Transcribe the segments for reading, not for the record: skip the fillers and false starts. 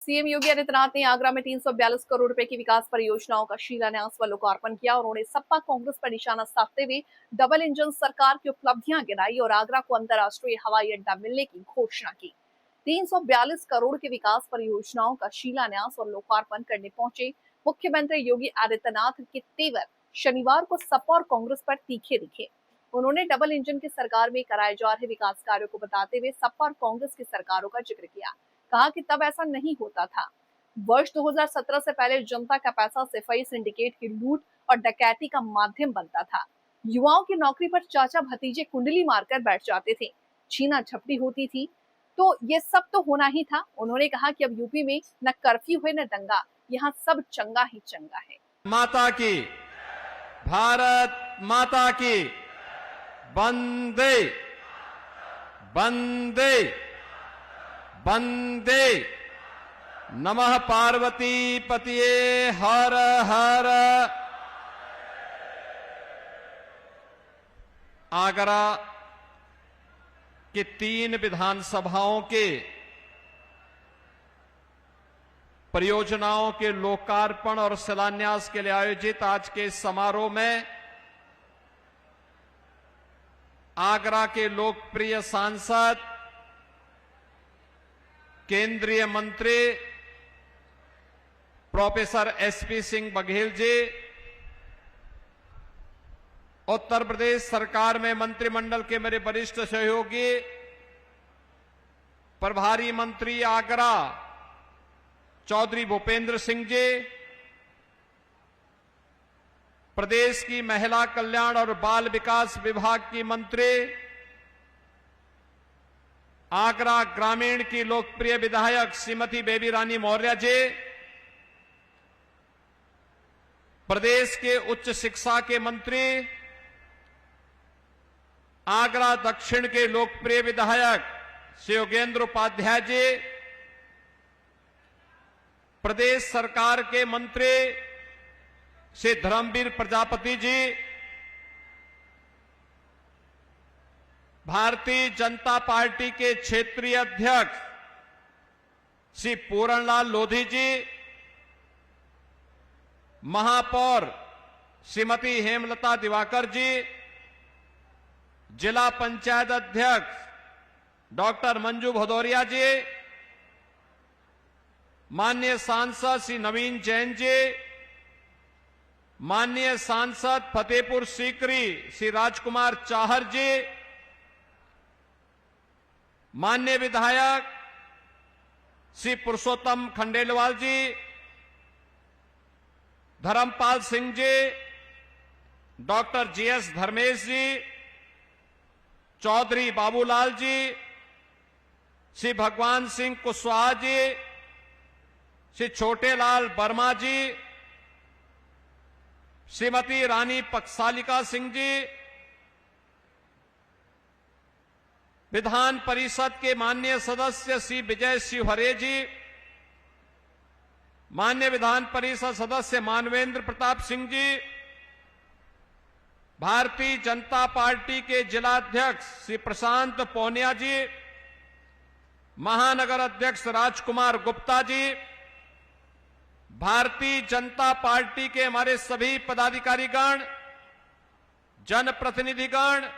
CM Yogi Adityanath ने आगरा में 342 करोड़ रुपए की विकास परियोजनाओं का शिलान्यास व लोकार्पण किया। उन्होंने सपा कांग्रेस पर निशाना साधते हुए डबल इंजन सरकार की उपलब्धियां गिनाई और आगरा को अंतर्राष्ट्रीय हवाई अड्डा मिलने की घोषणा की। 342 करोड़ की विकास परियोजनाओं का शिलान्यास और लोकार्पण करने पहुंचे मुख्यमंत्री योगी आदित्यनाथ के तेवर शनिवार को सपा और कांग्रेस पर तीखे दिखे। उन्होंने डबल इंजन की सरकार में कराए जा रहे विकास कार्यों को बताते हुए सपा और कांग्रेस की सरकारों का जिक्र किया। कहा कि तब ऐसा नहीं होता था। वर्ष 2017 से पहले जनता का पैसा सिपाही सिंडिकेट की लूट और डकैती का माध्यम बनता था। युवाओं की नौकरी पर चाचा भतीजे कुंडली मारकर बैठ जाते थे, छीना झपटी होती थी, तो ये सब तो होना ही था। उन्होंने कहा कि अब यूपी में न कर्फ्यू है न दंगा, यहाँ सब चंगा ही चंगा है। माता की, भारत माता की, वंदे वंदे वंदे, नमः पार्वती पतिये हर हर। आगरा के 3 विधानसभाओं के परियोजनाओं के लोकार्पण और शिलान्यास के लिए आयोजित आज के समारोह में आगरा के लोकप्रिय सांसद, केंद्रीय मंत्री प्रोफेसर एसपी सिंह बघेल जी, उत्तर प्रदेश सरकार में मंत्रिमंडल के मेरे वरिष्ठ सहयोगी, प्रभारी मंत्री आगरा चौधरी भूपेंद्र सिंह जी, प्रदेश की महिला कल्याण और बाल विकास विभाग की मंत्री, आगरा ग्रामीण की लोकप्रिय विधायक श्रीमती बेबी रानी मौर्य जी, प्रदेश के उच्च शिक्षा के मंत्री, आगरा दक्षिण के लोकप्रिय विधायक श्री योगेंद्र उपाध्याय जी, प्रदेश सरकार के मंत्री श्री धर्मवीर प्रजापति जी, भारतीय जनता पार्टी के क्षेत्रीय अध्यक्ष श्री पूरणलाल लोधी जी, महापौर श्रीमती हेमलता दिवाकर जी, जिला पंचायत अध्यक्ष डॉक्टर मंजू भदौरिया जी, माननीय सांसद श्री नवीन जैन जी, माननीय सांसद फतेहपुर सीकरी श्री राजकुमार चाहर जी, माननीय विधायक श्री पुरुषोत्तम खंडेलवाल जी, धर्मपाल सिंह जी, डॉक्टर जीएस धर्मेश जी, चौधरी बाबूलाल जी, श्री भगवान सिंह कुशवाहा जी, श्री छोटेलाल वर्मा जी, श्रीमती रानी पक्सालिका सिंह जी, विधान परिषद के माननीय सदस्य श्री विजय शिवहरे जी, माननीय विधान परिषद सदस्य मानवेंद्र प्रताप सिंह जी, भारतीय जनता पार्टी के जिलाध्यक्ष श्री प्रशांत पौनिया जी, महानगर अध्यक्ष राजकुमार गुप्ता जी, भारतीय जनता पार्टी के हमारे सभी पदाधिकारीगण, जनप्रतिनिधिगण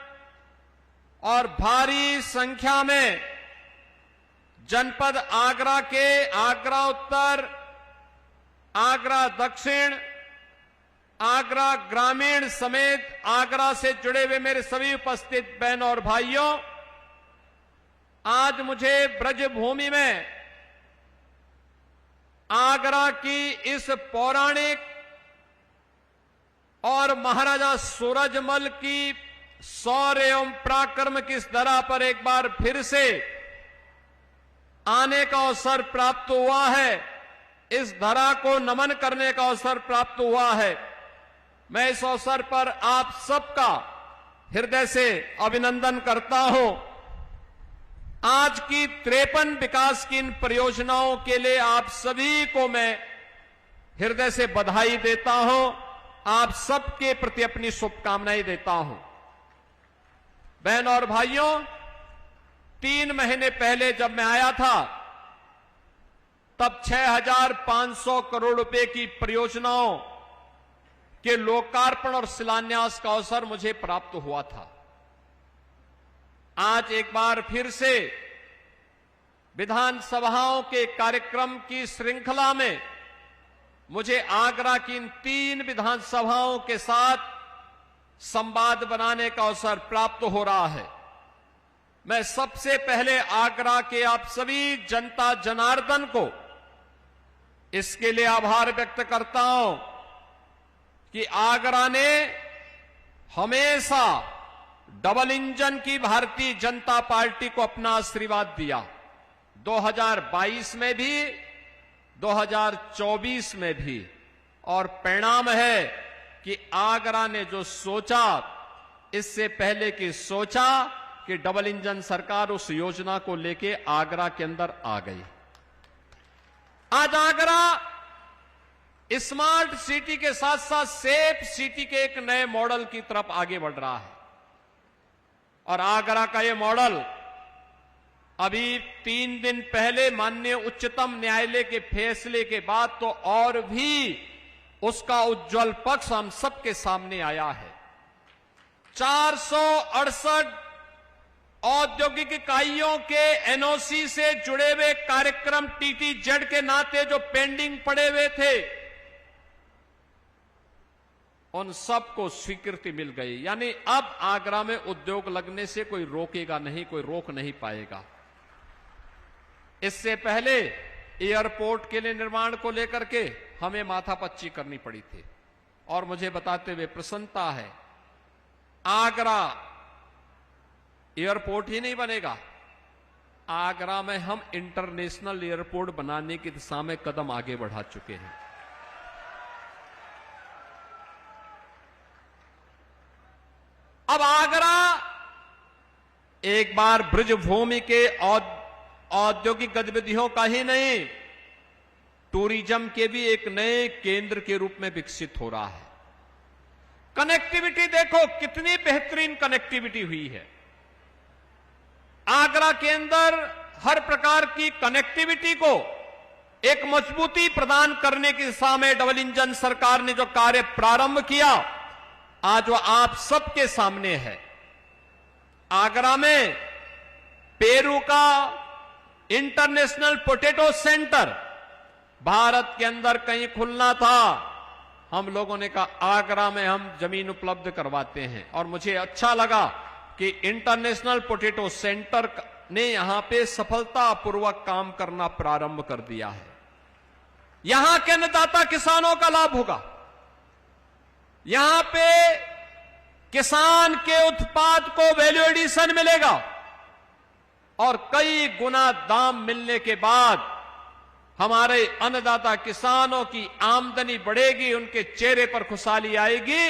और भारी संख्या में जनपद आगरा के आगरा उत्तर, आगरा दक्षिण, आगरा ग्रामीण समेत आगरा से जुड़े हुए मेरे सभी उपस्थित बहनों और भाइयों, आज मुझे ब्रजभूमि में आगरा की इस पौराणिक और महाराजा सूरजमल की शौर्य एवं पराक्रम की इस धरा पर एक बार फिर से आने का अवसर प्राप्त हुआ है। इस धरा को नमन करने का अवसर प्राप्त हुआ है। मैं इस अवसर पर आप सबका हृदय से अभिनंदन करता हूं। आज की 53 विकास की इन परियोजनाओं के लिए आप सभी को मैं हृदय से बधाई देता हूं, आप सबके प्रति अपनी शुभकामनाएं देता हूं। बहनों और भाइयों, 3 महीने पहले जब मैं आया था तब 6,500 करोड़ रुपए की परियोजनाओं के लोकार्पण और शिलान्यास का अवसर मुझे प्राप्त हुआ था। आज एक बार फिर से विधानसभाओं के कार्यक्रम की श्रृंखला में मुझे आगरा की इन 3 विधानसभाओं के साथ संवाद बनाने का अवसर प्राप्त हो रहा है। मैं सबसे पहले आगरा के आप सभी जनता जनार्दन को इसके लिए आभार व्यक्त करता हूं कि आगरा ने हमेशा डबल इंजन की भारतीय जनता पार्टी को अपना आशीर्वाद दिया। 2022 में भी, 2024 में भी, और परिणाम है कि आगरा ने जो सोचा, इससे पहले कि सोचा कि डबल इंजन सरकार उस योजना को लेके आगरा के अंदर आ गई। आज आगरा स्मार्ट सिटी के साथ साथ सेफ सिटी के एक नए मॉडल की तरफ आगे बढ़ रहा है। और आगरा का ये मॉडल अभी 3 दिन पहले माननीय उच्चतम न्यायालय के फैसले के बाद तो और भी उसका उज्जवल पक्ष हम सबके सामने आया है। 468 औद्योगिक इकाइयों के एनओसी से जुड़े हुए कार्यक्रम टीटीजेड के नाते जो पेंडिंग पड़े हुए थे, उन सबको स्वीकृति मिल गई। यानी अब आगरा में उद्योग लगने से कोई रोकेगा नहीं, कोई रोक नहीं पाएगा। इससे पहले एयरपोर्ट के लिए निर्माण को लेकर के हमें माथापच्ची करनी पड़ी थी, और मुझे बताते हुए प्रसन्नता है, आगरा एयरपोर्ट ही नहीं बनेगा, आगरा में हम इंटरनेशनल एयरपोर्ट बनाने की दिशा में कदम आगे बढ़ा चुके हैं। अब आगरा एक बार ब्रजभूमि के औद्योगिक गतिविधियों का ही नहीं, टूरिज्म के भी एक नए केंद्र के रूप में विकसित हो रहा है। कनेक्टिविटी देखो, कितनी बेहतरीन कनेक्टिविटी हुई है। आगरा के अंदर हर प्रकार की कनेक्टिविटी को एक मजबूती प्रदान करने की दिशा में डबल इंजन सरकार ने जो कार्य प्रारंभ किया, आज वो आप सबके सामने है। आगरा में पेरू का इंटरनेशनल पोटैटो सेंटर भारत के अंदर कहीं खुलना था, हम लोगों ने कहा आगरा में हम जमीन उपलब्ध करवाते हैं। और मुझे अच्छा लगा कि इंटरनेशनल पोटैटो सेंटर ने यहां पे सफलतापूर्वक काम करना प्रारंभ कर दिया है। यहां के अन्नदाता किसानों का लाभ होगा। यहां पे किसान के उत्पाद को वैल्यू एडिशन मिलेगा, और कई गुना दाम मिलने के बाद हमारे अन्नदाता किसानों की आमदनी बढ़ेगी, उनके चेहरे पर खुशहाली आएगी,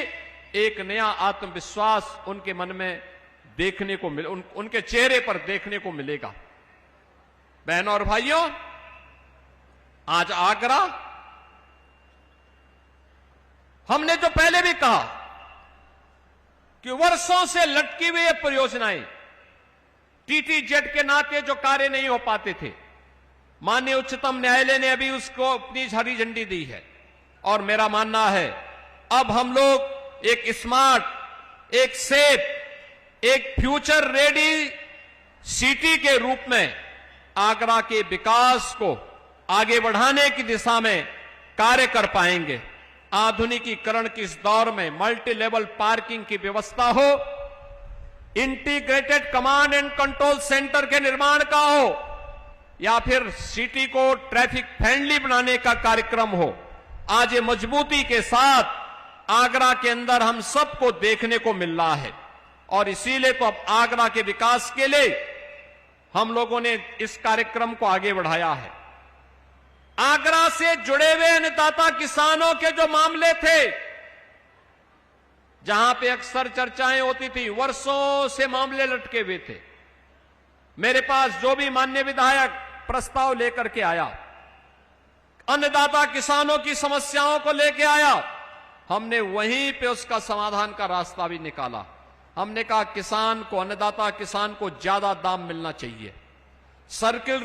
एक नया आत्मविश्वास उनके मन में देखने को उनके चेहरे पर देखने को मिलेगा। बहनों और भाइयों, आज आगरा, हमने जो पहले भी कहा कि वर्षों से लटकी हुई ये परियोजनाएं, टीटीजेड के नाते जो कार्य नहीं हो पाते थे, माननीय उच्चतम न्यायालय ने अभी उसको अपनी हरी झंडी दी है। और मेरा मानना है अब हम लोग एक स्मार्ट, एक सेफ, एक फ्यूचर रेडी सिटी के रूप में आगरा के विकास को आगे बढ़ाने की दिशा में कार्य कर पाएंगे। आधुनिकीकरण के इस दौर में मल्टी लेवल पार्किंग की व्यवस्था हो, integrated command and control centre के निर्माण का हो, या फिर सिटी को ट्रैफिक फ्रेंडली बनाने का कार्यक्रम हो, आज ये मजबूती के साथ आगरा के अंदर हम सबको देखने को मिल रहा है। और इसीलिए तो अब आगरा के विकास के लिए हम लोगों ने इस कार्यक्रम को आगे बढ़ाया है। आगरा से जुड़े हुए अन्नदाता किसानों के जो मामले थे, जहां पे अक्सर चर्चाएं होती थी, वर्षों से मामले लटके हुए थे, मेरे पास जो भी माननीय विधायक प्रस्ताव लेकर के आया, अन्नदाता किसानों की समस्याओं को लेकर आया, हमने वहीं पे उसका समाधान का रास्ता भी निकाला। हमने कहा किसान को, अन्नदाता किसान को ज्यादा दाम मिलना चाहिए। सर्किल